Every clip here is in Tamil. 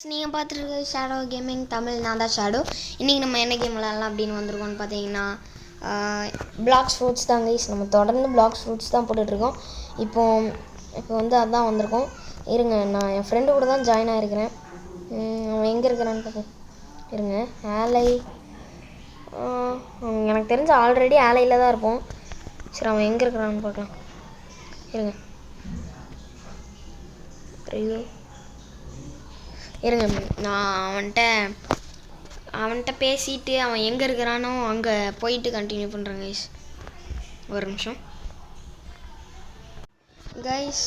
நீங்கள் பார்த்துருக்க ஷேடோ கேமிங் தமிழ். நான் தான் ஷேடோ. இன்றைக்கி நம்ம என்ன கேம் விளாட்லாம் அப்படின்னு வந்திருக்கோம்னு பார்த்தீங்கன்னா பிளாக்ஸ் ஃப்ரூட்ஸ் தான் கைஸ். நம்ம தொடர்ந்து பிளாக்ஸ் ஃப்ரூட்ஸ் தான் போட்டுட்ருக்கோம். இப்போ வந்து அதுதான் வந்திருக்கோம். இருங்க, நான் என் ஃப்ரெண்டு கூட தான் ஜாயின் ஆகிருக்கிறேன். அவன் எங்கே இருக்கிறான்னு பார்ப்போம். இருங்க, ஆலை எனக்கு தெரிஞ்ச ஆல்ரெடி ஆலையில் தான் இருப்போம். சரி, அவன் எங்கே இருக்கிறான்னு பார்க்கலாம். இருங்க இருங்க நான் அவன்கிட்ட பேசிட்டு அவன் எங்கே இருக்கிறானோ அங்கே போயிட்டு கண்டினியூ பண்ணுறேன் கைஸ். ஒரு நிமிஷம் கைஸ்.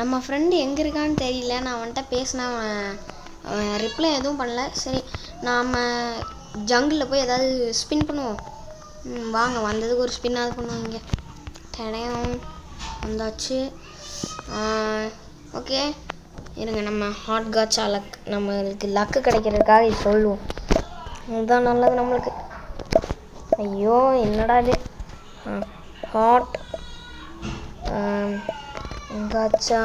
நம்ம ஃப்ரெண்டு எங்கே இருக்கான்னு தெரியல. நான் அவன்கிட்ட பேசினா அவன் ரிப்ளை எதுவும் பண்ணல. சரி, நாம் ஜங்கிளில் போய் ஏதாவது ஸ்பின் பண்ணுவோம். வாங்க, வந்ததுக்கு ஒரு ஸ்பின்னாவது பண்ணுவோம். இங்கே தடையும் வந்தாச்சு. ஓகே, இருங்க, நம்ம ஹாட் காட்சா லக், நம்மளுக்கு லக்கு கிடைக்கிறதுக்காக இது சொல்லுவோம். இதுதான் நல்லது நம்மளுக்கு. ஐயோ, என்னடா இது? Hot CAATSA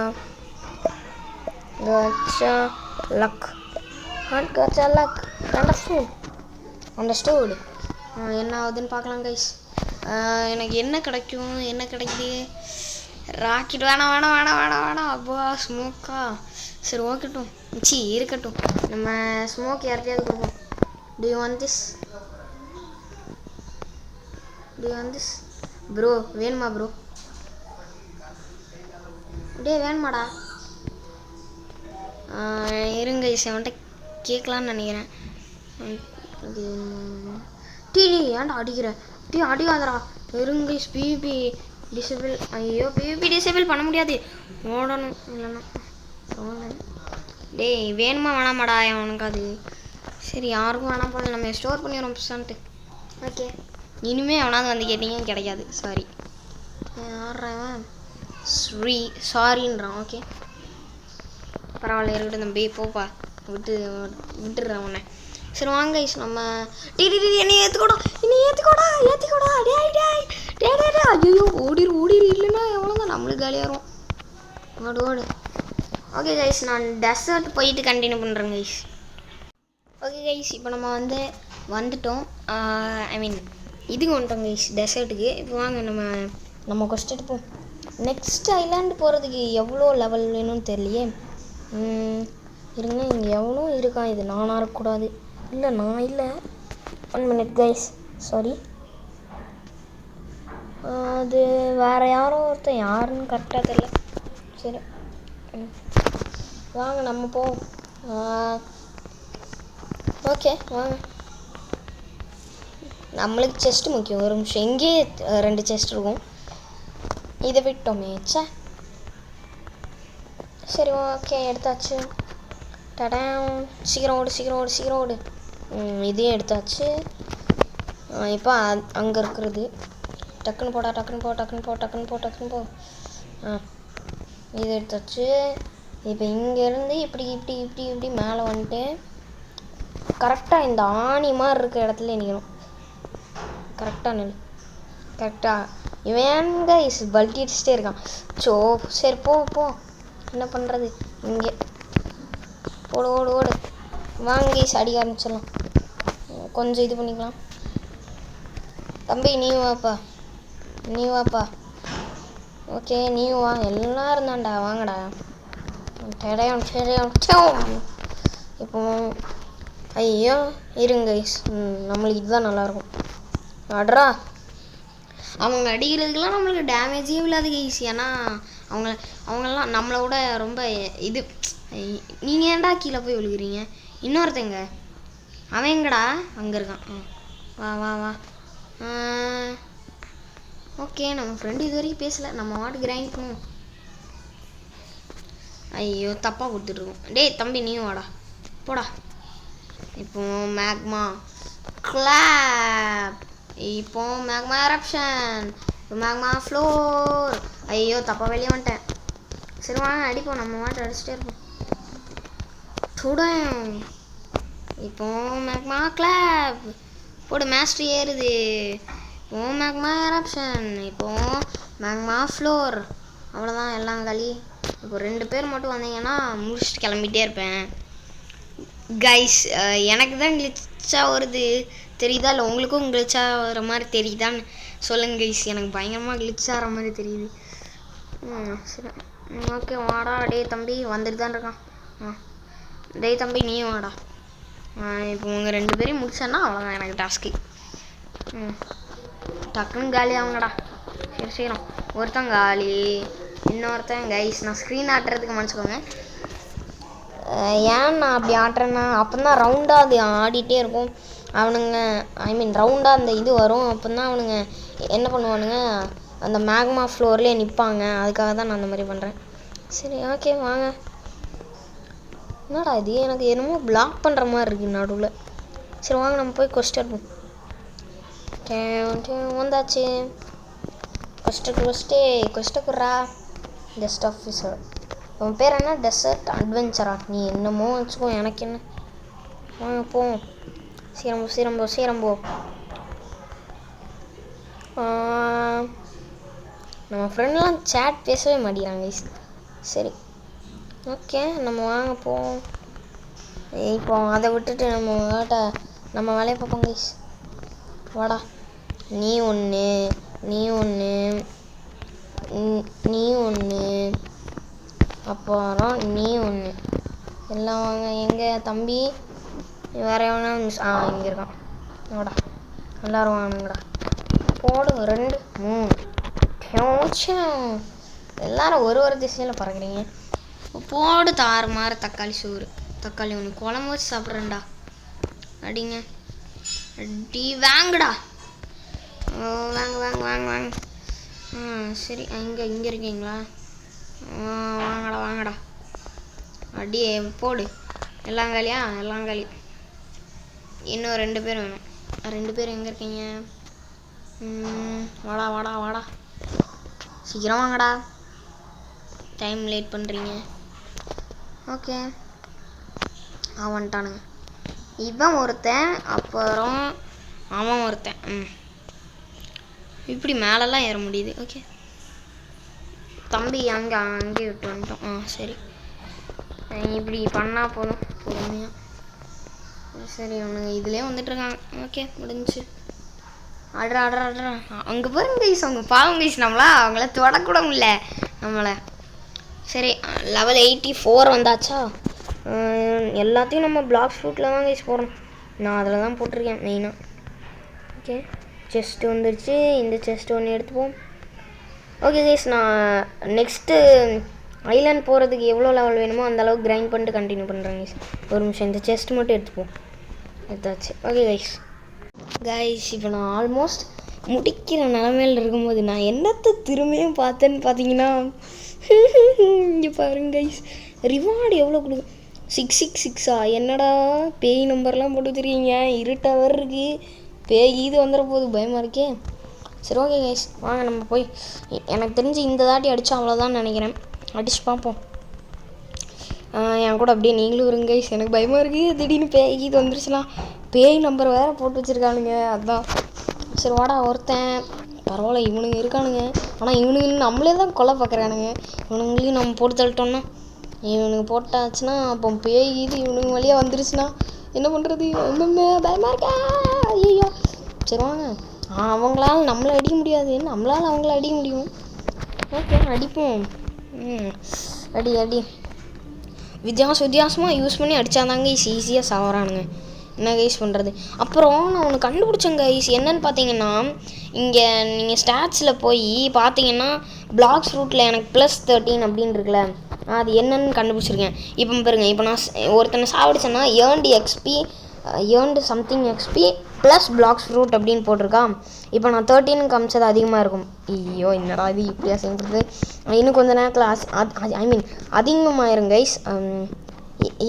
luck, hot CAATSA luck. Understood. என்ன ஆகுதுன்னு பார்க்கலாம் கைஸ். எனக்கு என்ன கிடைக்குது? ராக்கெட் வேணாம். அப்பா, ஸ்மோக்கா? சரி, ஓகட்டும். இருக்கட்டும். நம்ம ஸ்மோக் யார்கிட்டையாவது கொடுப்போம். To you want this bro? வேணுமா ப்ரோ? வேணுமாடா? இருங்க, அவன்கிட்ட கேட்கலான்னு நினைக்கிறேன். ஏன்டா அடிக்கிறேன்? அடிக்காதடா. இருங்க, பிபி டிசேபிள். ஐயோ, பிபி டிசேபிள் பண்ண முடியாது. ஓடணும் இல்லைன்னா. வேணுமா வேணாமாடா அவனுக்கு அது? சரி, யாருக்கும் வேணாம் போல. நம்ம ஸ்டோர் பண்ணிடுறோம் பர்சன்ட்டு. ஓகே, இனிமேல் அவனாவது வந்து கேட்டிங்க கிடைக்காது. சாரி. ஆடுறவன் சாரின்றான். ஓகே, பரவாயில்ல, இருக்கட்டும் தம்பி. போப்பா, விட்டுடுறேன் உன்னை. சரி வாங்க கைஸ், நம்ம என்னை ஏற்றுக்கோடா. ஐயோ, ஓடிரு இல்லைன்னா எவ்வளோதான், நம்மளுக்கு காலியாகும். ஓடு. ஓகே கைஸ், நான் டெசர்ட் போயிட்டு கண்டினியூ பண்ணுறேன் கைஸ். ஓகே கைஸ், இப்போ நம்ம வந்துட்டோம். இதுக்கு வந்துட்டோம் கைஸ், டெசர்ட்டுக்கு. இப்போ வாங்க நம்ம கொஸ்ட் எடுப்போம். நெக்ஸ்ட் ஐலாண்டு போகிறதுக்கு எவ்வளோ லெவல் வேணும்னு தெரியலையே. இருங்க, இங்கே எவ்வளோ இருக்கான். இது நானாக இருக்கக்கூடாது. இல்லை, நான் இல்லை. 1 minute கைஸ், சாரி. அது வேறு யாரோ ஒருத்தன், யாருன்னு கரெக்டாக தெரியல. சரி வாங்க, நம்ம போவோம். ஓகே வாங்க. நம்மளுக்கு செஸ்ட்டு முக்கியம். ஒரு நிமிஷம், எங்கேயே 2 செஸ்ட் இருக்கும். இதை விட்டோமே. சரி, ஓகே, எடுத்தாச்சு. சீக்கிரம் ஓடு. இதையும் எடுத்தாச்சு. இப்போ அங்கே இருக்கிறது. டக்குன்னு போ. இது எடுத்தாச்சு. இப்போ இங்கேருந்து இப்படி மேலே வந்துட்டு கரெக்டாக இந்த ஆணி மாதிரி இருக்கிற இடத்துல நிற்கணும். கரெக்டாக இவங்க பல்ட்டி அடிச்சுட்டே இருக்கான். சரி, போ. என்ன பண்ணுறது? இங்கே ஓடு. வாங்க அடிக்க ஆரம்பிச்சிடலாம். கொஞ்சம் இது பண்ணிக்கலாம். தம்பி, நீ வாப்பா. ஓகே, நீ வா. எல்லாம் இருந்தான்டா, வாங்கடா. இப்போ ஐயோ, இருங்க கைஸ், நம்மளுக்கு இதுதான் நல்லாயிருக்கும். அட்ரா, அவங்க அடிக்கிறதுக்கெலாம் நம்மளுக்கு டேமேஜே இல்லாத கைஸ். ஏன்னா அவங்கெல்லாம் நம்மளை விட ரொம்ப இது. நீங்கள் ஏன்டா கீழே போய் விழுகிறீங்க? இன்னொருத்தங்க அவன் எங்கடா? அங்கே இருக்கான். வா. ஓகே, நம்ம ஃப்ரெண்டு இது வரைக்கும் பேசலை. நம்ம வாட்டு கிரைண்ட் பண்ணுவோம். ஐயோ, தப்பாக கொடுத்துட்ருக்கோம். தம்பி, நீயும் வாடா, போடா. இப்போ மேக்மா கிளாப். இப்போ மேக்மா எரப்ஷன். இப்போ மேக்மா ஃப்ளோர். ஐயோ, தப்பாக வெளியே வந்துட்டேன். சரி வாங்க, அடிப்போம். நம்ம வாட்டு அடிச்சுட்டே இருப்போம். இப்போ மேக்மா கிளாப் போடு. மேஸ்ட்ரி ஏறுது. இப்போ மேக்மா எரப்ஷன். இப்போ மேக்மா ஃப்ளோர். அவ்வளோதான், எல்லாம் களி. இப்போ 2 பேர் மட்டும் வந்தீங்கன்னா முடிச்சுட்டு கிளம்பிட்டே இருப்பேன். கைஸ் எனக்கு தான் கிளிச்சாக வருது தெரியுதா, இல்லை உங்களுக்கும் கிளிச்சாக வர மாதிரி தெரியுதான்னு சொல்லுங்கள் கைஸ். எனக்கு பயங்கரமாக கிளிச் ஆகிற மாதிரி தெரியுது. சரி ஓகே வாடா. டே தம்பி வந்துட்டு தான் இருக்கான். டே தம்பி நீயும் வாடா. இப்போ உங்கள் 2 பேரையும் முடிச்சேன்னா அவ்வளோதான் எனக்கு டாஸ்க்கு. டக்குன்னு காலி ஆகுங்கடா. சரி சீக்கிரம். ஒருத்தன் காலி, இன்னொருத்தன் கைஸ் நான் ஸ்க்ரீன் ஆட்டுறதுக்கு மன்னிச்சுக்கோங்க. ஏன் நான் அப்படி ஆட்டுறேன்னா அப்போ தான் ரவுண்டாக அது ஆடிட்டே இருக்கும் அவனுங்க. ஐ மீன் ரவுண்டாக அந்த இது வரும். அப்போ தான் அவனுங்க என்ன பண்ணுவானுங்க, அந்த மேக்மா ஃப்ளோர்லேயே நிற்பாங்க. அதுக்காக தான் நான் அந்த மாதிரி பண்ணுறேன். சரி ஓகே வாங்க. என்னடா இது எனக்கு என்னமோ பிளாக் பண்ணுற மாதிரி இருக்குது நடுவில். சரி வாங்க நம்ம போய் கொஸ்ட் எடுப்போம். வந்தாச்சு. கொஸ்ட்டு குர்ரா. ஜஸ்ட் ஆஃபீஸர் உன் பேர் என்ன? டெசர்ட் அட்வென்ச்சரா? நீ என்னமோ வச்சுக்கோ, எனக்கு என்ன. வாங்க போவோம். சீரம்போ. நம்ம ஃப்ரெண்ட்லாம் சேட் பேசவே மாட்டேங்கிறாங்க. சரி ஓகே நம்ம வாங்க போவோம். இப்போ அதை விட்டுட்டு நம்ம வேலையை பார்ப்போம் கைஸ். வாடா. நீ ஒன்று அப்புறம் நீ ஒன்று எல்லாம் வாங்க. எங்கே தம்பி வேற எவனா இங்கே இருக்கான். வாடா எல்லோரும் வாங்கடா. போடு 2 3 எல்லாரும் ஒரு திசையில் பறக்குறீங்க. போடு தாறு மாறு தக்காளி சோறு. தக்காளி ஒன்று குழம்பு வச்சு சாப்பிட்றேன்டா. அடிங்க அடி வாங்கடா. வாங்க. சரி இங்கே இருக்கீங்களா? வாங்கடா. அடியே போடு. எல்லாம் காலி. இன்னும் 2 பேர் வேணும். 2 பேர் எங்கே இருக்கீங்க? வாடா சீக்கிரம் வாங்கடா. டைம் லேட் பண்ணுறீங்க. ஓகே வந்துட்டானுங்க. இவன் ஒருத்தன், அப்புறம் அவன் ஒருத்தன். இப்படி மேலெல்லாம் ஏற முடியுது. ஓகே தம்பி அங்கே விட்டு வந்துட்டோம். சரி இப்படி பண்ணால் போதும் பொறுமையாக. சரி ஒன்றுங்க இதுலேயே வந்துட்டுருக்காங்க. ஓகே முடிஞ்சு. ஆடுறா அங்கே பாருங்க கைஸ், அவங்க பாவம் கைஸ். அவங்கள தொடக்கூட முடியல நம்மளை. சரி லெவல் 84 வந்தாச்சா? எல்லாத்தையும் நம்ம பிளாக் ஃப்ரூட்டில் தான் கைஸ் போடுறோம். நான் அதில் தான் போட்டிருக்கேன் மெயினாக. ஓகே செஸ்ட்டு வந்துடுச்சு. இந்த செஸ்ட்டு ஒன்று எடுத்துப்போம். ஓகே கைஸ் நான் நெக்ஸ்ட்டு ஐலாண்ட் போகிறதுக்கு எவ்வளோ லெவல் வேணுமோ அந்த அளவுக்கு கிரைண்ட் பண்ணிட்டு கண்டினியூ பண்ணுறேன் கைஸ். ஒரு நிமிஷம் இந்த செஸ்ட் மட்டும் எடுத்தாச்சு. ஓகே கைஸ் இப்போ நான் ஆல்மோஸ்ட் முடிக்கிற நிலமையில் இருக்கும்போது நான் என்னத்தை திரும்பியும் பார்த்தேன்னு பார்த்தீங்கன்னா இங்கே பாருங்க கைஸ், ரிவார்டு எவ்வளோ கொடுக்கும். 666 என்னடா பேய் நம்பர்லாம் போட்டு வச்சுருக்கீங்க. இருட்டாக இருக்குது. பேய் இது வந்துட போகுது, பயமாக இருக்கே. சரி ஓகே கைஸ் வாங்க நம்ம போய். எனக்கு தெரிஞ்சு இந்த தாட்டி அடித்தா அவ்வளோதான் நினைக்கிறேன். அடிச்சு பார்ப்போம். என் கூட அப்படியே நீங்களும் இருங்க கைஸ். எனக்கு பயமாக இருக்குது. திடீர்னு பேய் இது வந்துருச்சுலாம். பேய் நம்பர் வேறு போட்டு வச்சுருக்கானுங்க. அதுதான். சரி வாடா ஒருத்தன். பரவாயில்ல இவனுங்க இருக்கானுங்க. ஆனால் இவனுங்க நம்மளே தான் கொல்ல பார்க்குறானுங்க. இவனுங்களையும் நம்ம போட்டு தள்ளிட்டோம்னா, இவனுக்கு போட்டாச்சுன்னா அப்போ பேய் இது இவனுங்க வழியாக வந்துருச்சுன்னா என்ன பண்ணுறது? பயமாக இருக்கா? ஐயோ சரி வாங்க. அவங்களால நம்மளை அடிக்க முடியாது, நம்மளால் அவங்கள அடிக்க முடியும். ஓகே அடிப்போம். அடி வித்தியாசமாக யூஸ் பண்ணி அடித்தாதாங்க ஈஸியாக சாவறானுங்க. என்ன கைஸ் பண்ணுறது? அப்புறம் நான் ஒன்று கண்டுபிடிச்சேங்க கைஸ். என்னன்னு பார்த்தீங்கன்னா, இங்கே நீங்கள் ஸ்டாட்ஸில் போய் பார்த்தீங்கன்னா பிளாக்ஸ் ரூட்டில் எனக்கு +13 அப்படின்னு இருக்குல்ல, அது என்னன்னு கண்டுபிடிச்சிருக்கேன். இப்போ பாருங்க, இப்போ நான் ஒருத்தனை சாப்பிடுச்சேன்னா earned something XP plus Blox Fruit அப்படின்னு போட்டிருக்கா. இப்போ நான் 13 காமிச்சது அதிகமாக இருக்கும். ஐயோ என்னடா இது இப்படியா செய்கிறது? இன்னும் கொஞ்சம் நேரத்தில் அதிகமாகிரும் கைஸ்.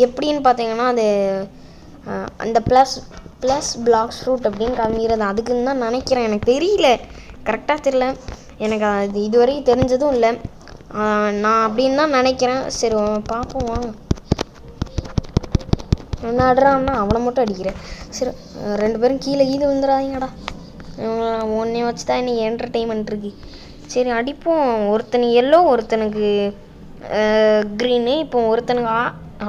எப்படின்னு பார்த்தீங்கன்னா அது அந்த ப்ளஸ் பிளாக்ஸ் ஃப்ரூட் அப்படின்னு காமிக்கிறது அதுக்குன்னு தான் நினைக்கிறேன். எனக்கு தெரியல, கரெக்டாக தெரியல. எனக்கு அது இதுவரைக்கும் தெரிஞ்சதும் இல்லை. நான் அப்படின்னு தான் நினைக்கிறேன். சரி பார்ப்போம் வாங்க. என்ன ஆடுறான்னா அவனை மட்டும் அடிக்கிறேன். சரி 2 பேரும் கீழே விழுந்துடாதீங்கடா. ஒன்றே வச்சு தான் இன்னைக்கு என்டர்டெயின்மெண்ட் இருக்குது. சரி அடிப்போம். ஒருத்தனுக்கு எல்லோ, ஒருத்தனுக்கு க்ரீனு. இப்போ ஒருத்தனுக்கு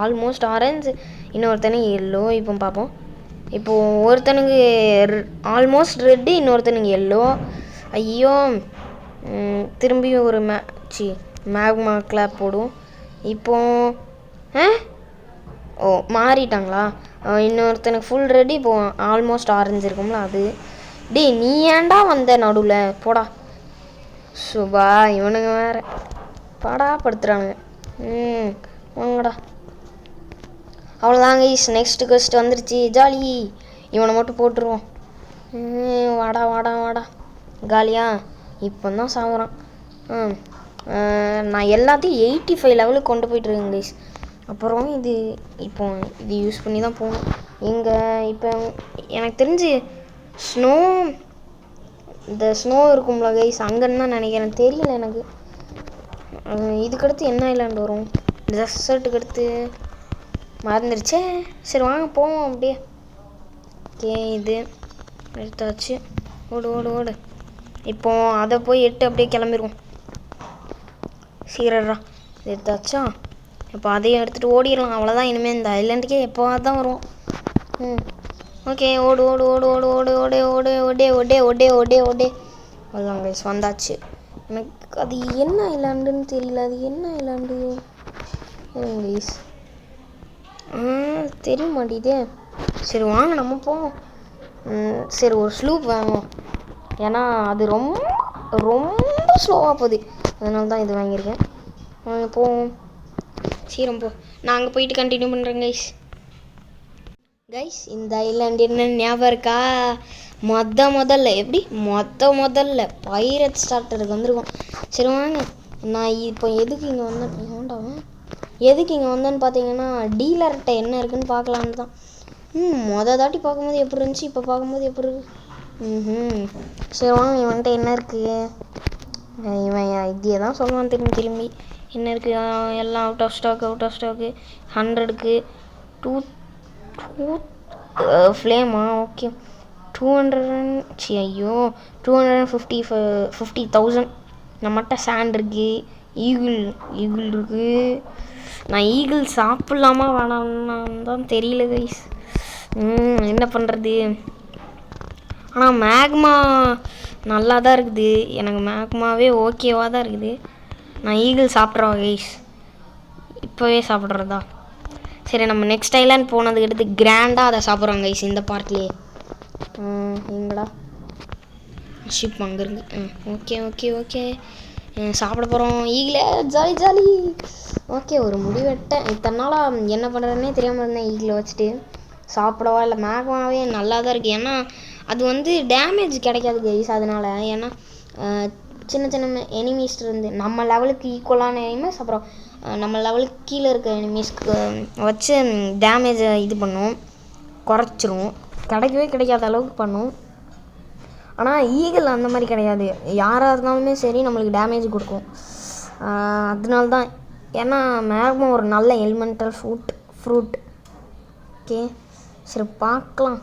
ஆல்மோஸ்ட் ஆரஞ்சு, இன்னொருத்தனுக்கு எல்லோ. இப்போ பார்ப்போம். இப்போது ஒருத்தனுக்கு ஆல்மோஸ்ட் ரெட்டு, இன்னொருத்தனுக்கு எல்லோ. ஐயோ, திரும்பி ஒரு மேக்மா கிளாப் போடும். இப்போ ஓ மாறிட்டாங்களா? இன்னொருத்தனுக்கு ஃபுல் ரெடி. இப்போ ஆல்மோஸ்ட் ஆரஞ்சு இருக்கும்ல அது. டேய் நீ ஏன்டா வந்த நடுவில்? போடா சுபா, இவனுங்க வேற பாடா படுத்துறானுங்க. வாங்கடா. அவ்வளோதாங்க ஈஸ். நெக்ஸ்ட் கொஸ்ட் வந்துருச்சு. ஜாலி. இவனை மட்டும் போட்டுருவோம். வாடா வாடா வாடா. காலியா? இப்போ தான் சாகுறான். நான் எல்லாத்தையும் 85 லெவலுக்கு கொண்டு போயிட்டுருக்கேன் கைஸ். அப்புறம் இப்போ இது யூஸ் பண்ணி தான் போகணும். எங்கே இப்போ எனக்கு தெரிஞ்சு இந்த ஸ்னோ இருக்கும்ல கைஸ், அங்கன்னு தான் நினைக்கிறேன். தெரியல எனக்கு. இதுக்கடுத்து என்ன ஐலாண்ட் வரும்? டெசர்ட்டுக்கு அடுத்து மறந்துடுச்சே. சரி வாங்க போவோம் அப்படியே. ஓகே, இது எடுத்தாச்சு. ஓடு ஓடு ஓடு. இப்போ அதை போய் அப்படியே கிளம்பிடுவோம். சீரரா இது எடுத்தாச்சா? இப்போ அதையும் எடுத்துகிட்டு ஓடிடலாம். அவ்வளோதான். இனிமேல் இந்த ஐலாண்டுக்கே எப்போவாது தான் வருவோம். ஓகே, ஓடு ஓடு ஓடு ஓடு ஓடு ஓடே ஓடே ஓடே ஓடே ஓடே ஓடே ஓடே. அதுதான் கைஸ் வந்தாச்சு. எனக்கு அது என்ன ஐலாண்டுன்னு தெரியல. அது என்ன ஐலாண்டு கைஸ்? தெரிய மாட்டேதே. சரி வாங்க நம்ம போவோம். சரி ஒரு ஸ்லூப் வாங்குவோம். ஏன்னா அது ரொம்ப ரொம்ப ஸ்லோவாக போகுது. அதனால தான் இது வாங்கியிருக்கேன். போவோம். சீரம் போ. நான் அங்கே போயிட்டு கண்டினியூ பண்ணுறேன் கைஸ். இந்த ஐலாண்ட் என்னன்னு ஞாபகம் இருக்கா? முதல்ல பைரட் ஸ்டார்டருக்கு வந்திருக்கோம். சரி வாங்க. நான் இப்போ எதுக்கு இங்கே வந்தேன்னு பார்த்தீங்கன்னா, டீலர்கிட்ட என்ன இருக்குன்னு பார்க்கலான்னு தான். தாட்டி பார்க்கும்போது எப்படி இருந்துச்சு, இப்போ பார்க்கும்போது எப்படி இருக்கு? சரி வாங்க. இவன்கிட்ட என்ன இருக்குது? இவன் இதே தான் சொல்லுவான் திரும்பி. என்ன இருக்குது? எல்லாம் அவுட் ஆஃப் ஸ்டாக்கு. 100க்கு 2 ஃப்ளேமா? ஓகே. 250,000 நம்மகிட்ட சாண்ட் இருக்குது. ஈகிள் இருக்குது. நான் ஈகிள் சாப்பிட்லாமா வேணாம்னு தான் தெரியல கைஸ். என்ன பண்ணுறது? ஆனால் மேக்மா நல்லா தான் இருக்குது. எனக்கு மேக்மாவே ஓகேவாக தான் இருக்குது. நான் ஈகிள் சாப்பிட்றவா கைஸ், இப்போவே சாப்பிட்றதா. சரி, நம்ம நெக்ஸ்ட் ஐலாண்ட் போனதுக்கு எடுத்து கிராண்டாக அதை சாப்பிட்றோம் கைஸ் இந்த பார்க்லேயே. எங்கடா ஷிப் அங்கே இருந்து? Okay okay okay. சாப்பிட போகிறோம். ஈகிளே ஜாலி. ஓகே, ஒரு முடிவெட்டேன். இத்தனை நாளாக என்ன பண்ணுறதுனே தெரியாமல் இருந்தேன். ஈகிளை வச்சுட்டு சாப்பிடவா இல்லை மேக்மாவே நல்லா தான் இருக்குது. ஏன்னா அது டேமேஜ் கிடைக்காது கைஸ். அதனால ஏன்னா சின்ன எனிமீஸ் இருந்து நம்ம லெவலுக்கு ஈக்குவலான எனிமீஸ், அப்புறம் நம்ம லெவலுக்கு கீழே இருக்க எனிமீஸ்க்கு வச்சு டேமேஜை இது பண்ணும், குறைச்சிரும். கிடைக்காத அளவுக்கு பண்ணும். ஆனால் ஈகிள் அந்த மாதிரி கிடையாது. யாராக இருந்தாலுமே சரி நம்மளுக்கு டேமேஜ் கொடுக்கும். அதனால தான். ஏன்னா மேக்மா ஒரு நல்ல எலிமெண்டல் ஃப்ரூட். ஓகே, சரி பார்க்கலாம்.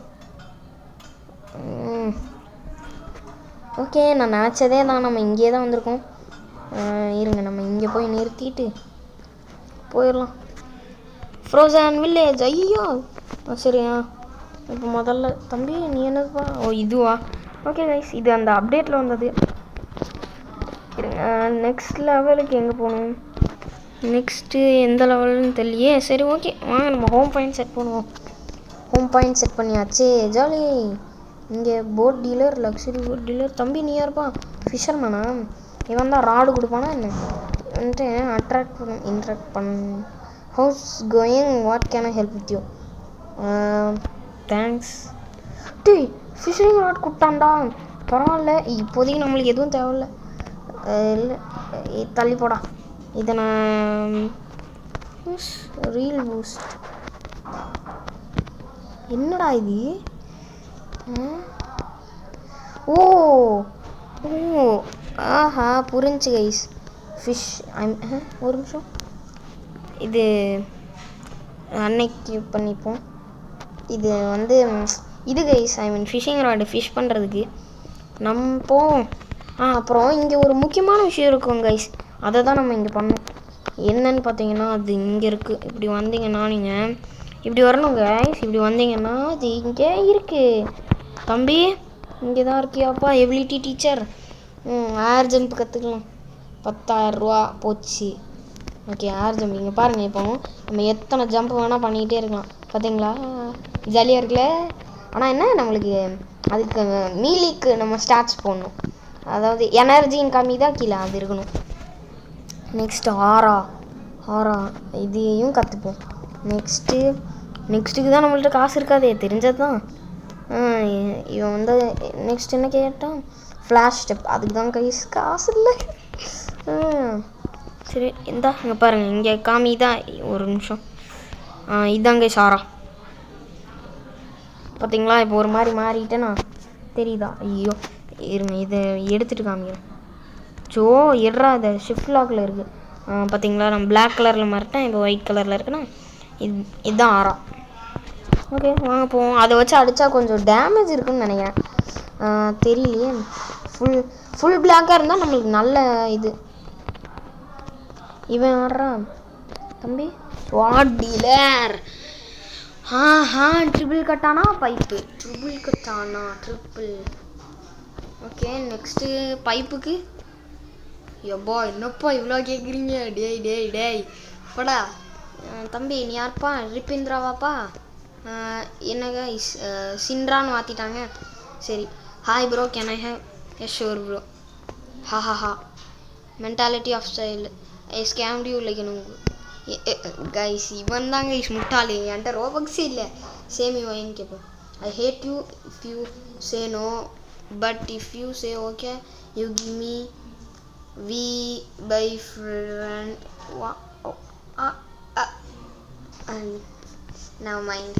ஓகே, நான் நினச்சதே தான். நம்ம இங்கே தான் வந்திருக்கோம். இருங்க, நம்ம இங்கே போய் நிறுத்திட்டு போயிடலாம். Frozen village. ஐயோ சரியா. இப்போ முதல்ல தம்பி நீ என்னதுப்பா? இதுவா? ஓகே கைஸ், இது அந்த அப்டேட்டில் வந்தது. இருங்க, நெக்ஸ்ட் லெவலுக்கு எங்கே போகணும்? நெக்ஸ்ட்டு எந்த லெவல்னு தெரியலையே. சரி ஓகே வாங்க, நம்ம ஹோம் பாயிண்ட் செட் பண்ணுவோம். ஹோம் பாயிண்ட் செட் பண்ணியாச்சு. ஜாலி. இங்கே boat dealer, luxury boat dealer. தம்பி நீ யாருப்பா? ஃபிஷர்மேனா? இவன் தான் ராடு கொடுப்பானா என்ன? இன்ட்ராக்ட் பண்ண. House going? What can I help with you? Thanks. டேய் ஃபிஷிங் ராட் கொடுத்தான்டா. பரவாயில்ல, இப்போதைக்கு நம்மளுக்கு எதுவும் தேவையில்ல. இல்லை தள்ளி போடா. இதை நான் ரீல் பூஸ்ட். என்னடா இது? ஓ ஆஹா, புரிஞ்சு கைஸ். ஃபிஷ் ஒரு நிமிஷம். இது அன்னைக்கு பண்ணிப்போம். இது கைஸ், ஃபிஷிங் ராடு ஃபிஷ் பண்ணுறதுக்கு நம்ம போவோம். அப்புறம் இங்கே ஒரு முக்கியமான விஷயம் இருக்கும் கைஸ், அதை தான் நம்ம இங்கே பண்ணோம். என்னன்னு பார்த்தீங்கன்னா அது இங்கே இருக்குது. இப்படி வந்தீங்கன்னா நீங்கள் இப்படி வரணுங்க. இப்படி வந்தீங்கன்னா அது இங்கே இருக்குது. தம்பி இங்கே தான் இருக்கியாப்பா எபிலிட்டி டீச்சர். ஏர் ஜம்ப் கற்றுக்கலாம். 10,000 ரூபா போச்சு. ஓகே ஏர் ஜம்ப் இங்கே பாருங்கள். இப்போ நம்ம எத்தனை ஜம்ப் வேணால் பண்ணிக்கிட்டே இருக்கலாம். பார்த்தீங்களா ஜாலியாக இருக்குல்ல. ஆனால் என்ன நம்மளுக்கு அதுக்கு மீலிக்கு நம்ம ஸ்டாட்ச் போடணும். அதாவது எனர்ஜின்னு கம்மி தான் கீழே அது இருக்கணும். நெக்ஸ்ட்டு ஆரா இதையும் கற்றுப்போம். நெக்ஸ்ட்டுக்கு தான் நம்மள்ட்ட காசு இருக்காதே தெரிஞ்சது தான். இவன் வந்து நெக்ஸ்ட் என்ன கேட்டான் ஃப்ளாஷ் ஸ்டெப். அதுக்கு தான் காசு இல்லை. சரி இந்தா இங்கே பாருங்கள் இங்கே காமி தான் ஒரு நிமிஷம். இதாங்க சாரா பார்த்தீங்களா. இப்போ ஒரு மாதிரி மாறிட்டேன்னா தெரியுதா. ஐயோ இருங்க இதை எடுத்துகிட்டு காமிக்கிறேன். ஸோ எட்ரா அதை ஷிஃப்ட் லாக்கில் இருக்குது. பார்த்தீங்களா நான் பிளாக் கலரில் மாறிட்டேன். இப்போ ஒயிட் கலரில் இருக்குன்னா இதுதான் ஆரா. ஓகே வாங்க போவோம். அதை வச்சு அடித்தா கொஞ்சம் டேமேஜ் இருக்குன்னு நினைக்கிறேன். தெரியலையே. ஃபுல் பிளாக்காக இருந்தால் நம்மளுக்கு நல்ல இது. இவன் ஆடுறான் தம்பி sword dealer. Triple katana pipe, triple katana triple. Okay next பைப்புக்கு. எப்பா என்னப்பா இவ்வளோ கேட்குறீங்க. டேய் படா தம்பி நீ யார்ப்பா ரிப்பிந்திராவாப்பா. என்னங்க சின்ரான்னு மாற்றிட்டாங்க. சரி hi bro can I have yes sure bro. ஹா mentality of style I scammed you like guys. இவன் தான் கைஸ் முட்டாளி. என்கிட்ட ரோபக்ஸே இல்லை. சேமி வாயின்னு கேட்போம். I hate you if you say no but if you say okay you give me we buy friend now mind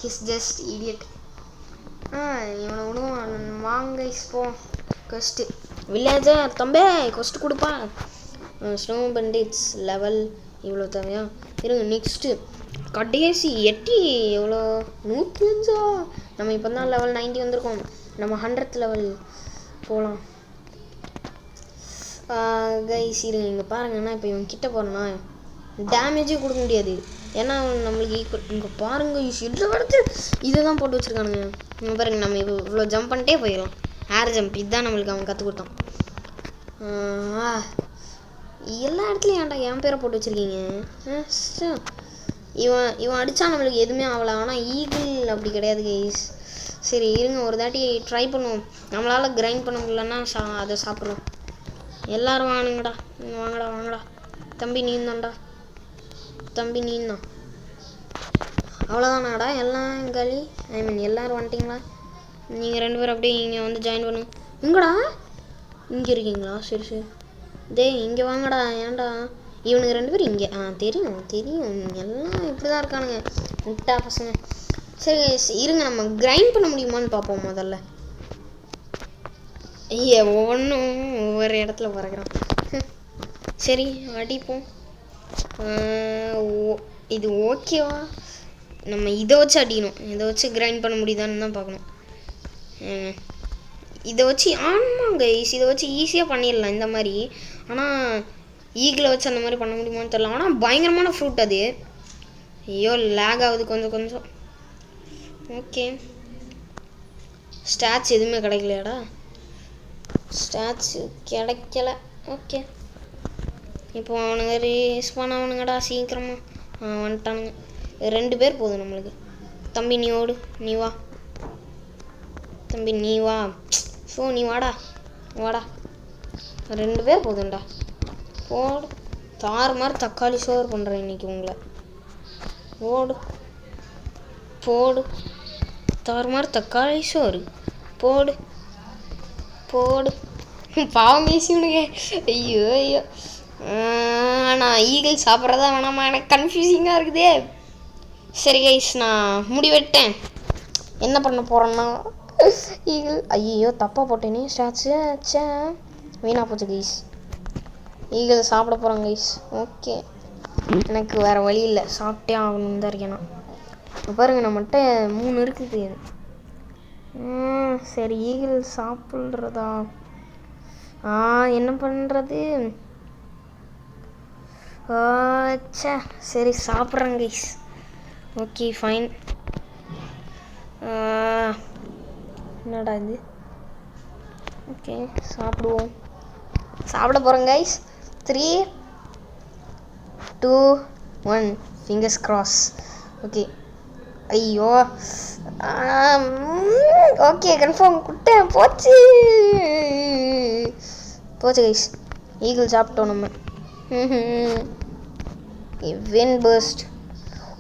his just idiot. இவனை விடுவான். வாங்க இப்போ கொஸ்ட்டு வில்லேஜர் தம்பி கொஸ்ட்டு கொடுப்பா. ஸ்னோ பண்டிட்ஸ் லெவல் இவ்வளோ தேவையா இருங்க. நெக்ஸ்ட்டு கடைசி எட்டி எவ்வளோ 105. நம்ம இப்போ தான் லெவல் 90 வந்திருக்கோம். நம்ம 100th லெவல் போகலாம். கைஸ் இருங்க இங்கே பாருங்கன்னா இப்போ இவன் கிட்ட போகிறேன்னா டேமேஜே கொடுக்க முடியாது. ஏன்னா நம்மளுக்கு ஈக்குவல். இங்கே பாருங்க இதில் வரைச்சி இதை தான் போட்டு வச்சுருக்கானுங்க. இங்கே பாருங்க நம்ம இப்போ இவ்வளோ ஜம்ப் பண்ணிட்டே போயிடலாம். ஏர் ஜம்ப் இதுதான் நம்மளுக்கு அவன் கற்றுக் கொடுத்தான். எல்லா இடத்துலையும் ஏன்டா என் பேரை போட்டு வச்சுருக்கீங்க. இவன் அடித்தா நம்மளுக்கு எதுவுமே ஆகலை. ஆனால் ஈகிள் அப்படி கிடையாது கைஸ். சரி இருங்க ஒரு தாட்டி ட்ரை பண்ணுவோம். நம்மளால் கிரைண்ட் பண்ண முடியலன்னா அதை சாப்பிட்றோம். எல்லோரும் வாங்கடா வாங்கடா தம்பி நீந்தான்டா. தம்பி நீந்தான். அவ்வளோதானாடா எல்லாம் காலி. ஐ மீன் எல்லோரும் வந்துட்டிங்களா. நீங்கள் 2 பேரும் அப்படியே இங்கே வந்து ஜாயின் பண்ணுங்க. எங்கடா இங்கே இருக்கீங்களா. சரி இங்கே வாங்கடா. ஏன்டா இவனுக்கு 2 பேரும் இங்கே. தெரியும் எல்லாம் இப்படி தான் இருக்கானுங்க முட்டா பசங்க. சரி இருங்க நம்ம கிரைண்ட் பண்ண முடியுமான்னு பார்ப்போம் முதல்ல. ஒவ்வொன்றும் ஒவ்வொரு இடத்துல பறக்கிறான். சரி அடிப்போம். இது ஓகேவா. நம்ம இதை வச்சு அடிக்கணும். இதை வச்சு கிரைண்ட் பண்ண முடியுதான்னு தான் பார்க்கணும். இதை வச்சு ஆமாங்க இதை வச்சு ஈஸியாக பண்ணிடலாம் இந்த மாதிரி. ஆனால் ஈகிளை வச்சு அந்த மாதிரி பண்ண முடியுமான்னு தெரியல. ஆனால் பயங்கரமான ஃப்ரூட் அது. ஐயோ லேக் ஆகுது கொஞ்சம். ஓகே ஸ்டாட்ச் எதுவுமே கிடைக்கலையாடா. ஸ்டாட்ச் கிடைக்கல. ஓகே இப்போ அவனுங்க ரீஸ்பான் ஆகணுங்கடா சீக்கிரமாக. வந்துட்டானுங்க. 2 பேர் போதும் நம்மளுக்கு. தம்பி நீ ஓடு. நீ வா தம்பி நீ வா. நீ வாடா 2 பேர் போதும்டா. போடு தாறு மாதிரி தக்காளி சோறு பண்ணுறேன் இன்னைக்கு உங்களை. போடு தாறு மாதிரி தக்காளி சோறு போடு பாவம் பேசிவனுங்க. ஐயோ நான் ஈகிள் சாப்பிட்றதா வேணாமா எனக்கு கன்ஃபியூசிங்காக இருக்குதே. சரி கைஸ் நான் முடிவெட்டேன். என்ன பண்ண போகிறேன்னா ஈகிள் ஐயோ தப்பாக போட்டேனே ஸ்டாச்சு வீணாக போச்சு கைஸ். ஈகிள் சாப்பிட போகிறேன் கைஸ். ஓகே எனக்கு வேறு வழி இல்லை சாப்பிட்டே ஆகணும்னு தான் இருக்கேன் நான். பாருங்கள் நம்மகிட்ட 3 இருக்குது. சரி ஈகிள் சாப்பிட்றதா என்ன பண்ணுறது. ச்சே சரி சாப்பிட்றேன் கைஸ். Okay fine. என்னடா இது? ஓகே சாப்பிடுவோம். சாப்பிட போகிறேன் கைஸ். 3 2 1 fingers cross. ஓகே. ஐயோ ஓகே கன்ஃபார்ம் குட்டை போச்சு கைஸ். ஈகிள் சாப்பிட்டோம் நம்ம. Win first.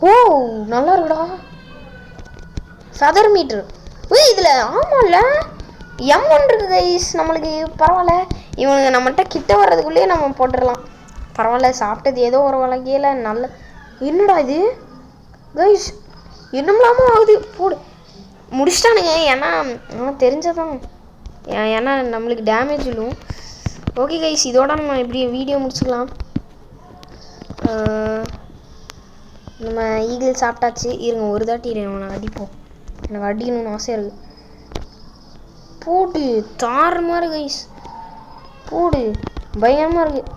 ஓ நல்லா இருக்குடா. Feather meter. இதில் ஆமாம்ல M1 இருக்கு கைஸ். நம்மளுக்கு பரவாயில்ல. இவனுங்க நம்மகிட்ட கிட்ட வர்றதுக்குள்ளேயே நம்ம போட்டுடலாம். பரவாயில்ல சாப்பிட்டது ஏதோ ஒரு வகையில் நல்ல. என்னடா இது கைஸ்? என்னமில்லாமல் ஆகுது. போடு முடிச்சிட்டானுங்க. ஏன்னா தெரிஞ்சதான். ஏன்னா நம்மளுக்கு டேமேஜ் இல்லையும். ஓகே கைஸ் இதோட நம்ம எப்படி வீடியோ முடிச்சுக்கலாம். நம்ம ஈகிள் சாப்பிட்டாச்சு. இருங்க ஒரு தாட்டி நான் அடிப்போம். எனக்கு அடிக்கணும்னு ஆசையாக இருக்குது. போடு தாறுமாறு கைஸ். போடு பயங்கரமாக இருக்குது.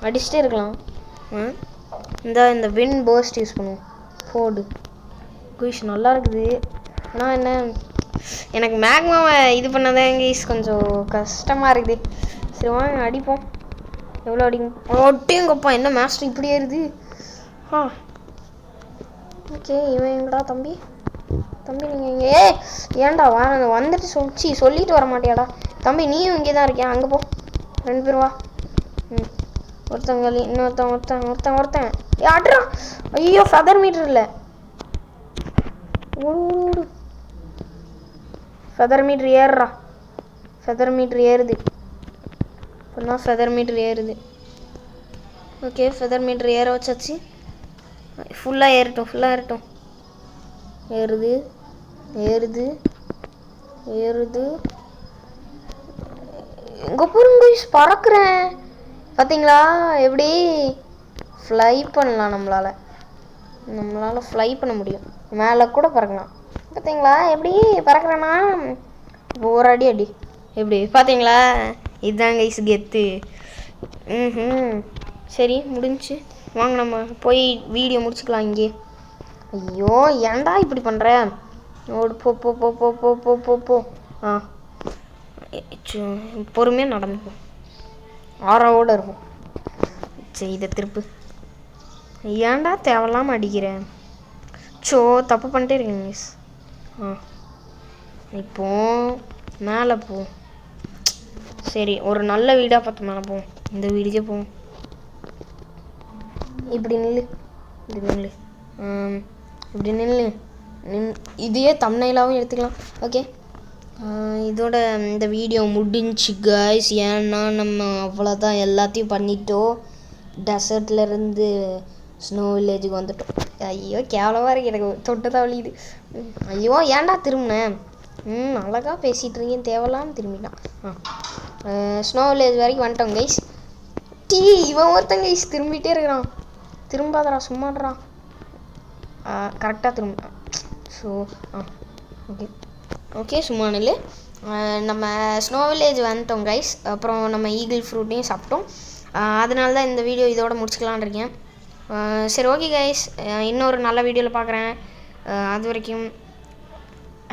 அடிச்சுட்டே இருக்கலாம். இந்த வின் பர்ஸ்ட் யூஸ் பண்ணுவோம். போடு கைஸ் நல்லா இருக்குது. ஆனால் என்ன எனக்கு மேக்மாவை இது பண்ணதான் கைஸ் கொஞ்சம் கஷ்டமாக இருக்குது. சரி வாங்க அடிப்போம். எவ்வளோ அடிக்கும்? ஒட்டேங்கப்பா என்ன மாஸ்டர் இப்படி ஏறுது. ஓகே இவன் எங்கடா தம்பி? நீங்கள் இங்கே ஏன்டா வந்துட்டு சொல்லிட்டு வர மாட்டியாடா தம்பி? நீயும் இங்கே தான் இருக்கியா? அங்கே போ. 2 பேர் வா. ஒருத்தங்க ஒருத்தன் ஆட்ரா. ஐயோ ஃபெதர் மீட்டர் இல்லை. ஓடு ஃபெதர் மீட்டர் ஏறுறா. ஃபெதர் மீட்டர் ஏறுது. இப்போனா ஃபெதர் மீட்டர் ஏறுது. ஓகே ஃபெதர் மீட்டர் ஏற வச்சாச்சு. ஃபுல்லாக ஏறட்டும். ஏறுது. எங்கே போகிறோம் பறக்கிறேன் பார்த்தீங்களா? எப்படி ஃப்ளை பண்ணலாம். நம்மளால் ஃப்ளை பண்ண முடியும். மேலே கூட பறக்கலாம். பார்த்தீங்களா எப்படி பறக்கிறேன்னா? ஒரு அடி எப்படி பார்த்தீங்களா? இதுதான் கைஸ் கெத்து. சரி முடிஞ்சு வாங்க நம்ம போய் வீடியோ முடிச்சுக்கலாம் இங்கே. ஐயோ ஏன்டா இப்படி பண்ணுற? ஓடு போ போ போ போ போ போ போ போ. பொறுமையாக நடந்துப்போம். ஆறாவோடு இருக்கும். சரி இதை திருப்பு. ஏன்டா தேவையில்லாமல் அடிக்கிறேன்? தப்பு பண்ணிட்டே இருக்கேங்க மிஸ். இப்போ மேலே போ. சரி ஒரு நல்ல வீடாக பார்த்து மேலே போவோம். இந்த வீடுக்கே போவோம். இப்படி நில்லு. இதையே தம்ப்நெயிலாகவும் எடுத்துக்கலாம். ஓகே இதோட இந்த வீடியோ முடிஞ்சு கைஸ். ஏன்னா நம்ம அவ்வளோதான் எல்லாத்தையும் பண்ணிட்டோம். டெசர்ட்லேருந்து ஸ்னோ வில்லேஜுக்கு வந்துட்டோம். ஐயோ கேவலமாக இருக்குது. எனக்கு தொட்டு தான் வலியுது. ஐயோ ஏன்டா திரும்பினேன்? அழகாக பேசிகிட்டு இருக்கேன். தேவையில்லாமல் திரும்பிட்டான். ஸ்னோ வில்லேஜ் வரைக்கும் வந்துட்டோம் கைஸ். இவன் ஒருத்தன் கைஸ் திரும்பிட்டே இருக்கிறான். திரும்பாதடா சும்மாடுறா. கரெக்டாக திரும்பிட்டான். ஓகே சும்மா நில்லு. நம்ம ஸ்னோ வில்லேஜ் வந்துட்டோம் கைஸ். அப்புறம் நம்ம ஈகிள் ஃப்ரூட்டையும் சாப்பிட்டோம். அதனால தான் இந்த வீடியோ இதோட முடிச்சுக்கலான் இருக்கேன். சரி ஓகே கைஸ் இன்னொரு நல்ல வீடியோவில் பார்க்குறேன். அது வரைக்கும்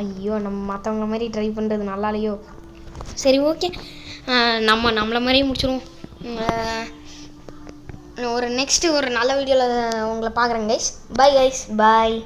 ஐயோ நம்ம மற்றவங்கள மாதிரி ட்ரை பண்ணுறது நல்லா இல்லையோ. சரி ஓகே நம்மளை மாதிரியே முடிச்சிடுவோம். நெக்ஸ்ட்டு ஒரு நல்ல வீடியோவில் உங்களை பார்க்குறேன் கைஸ். Bye guys bye.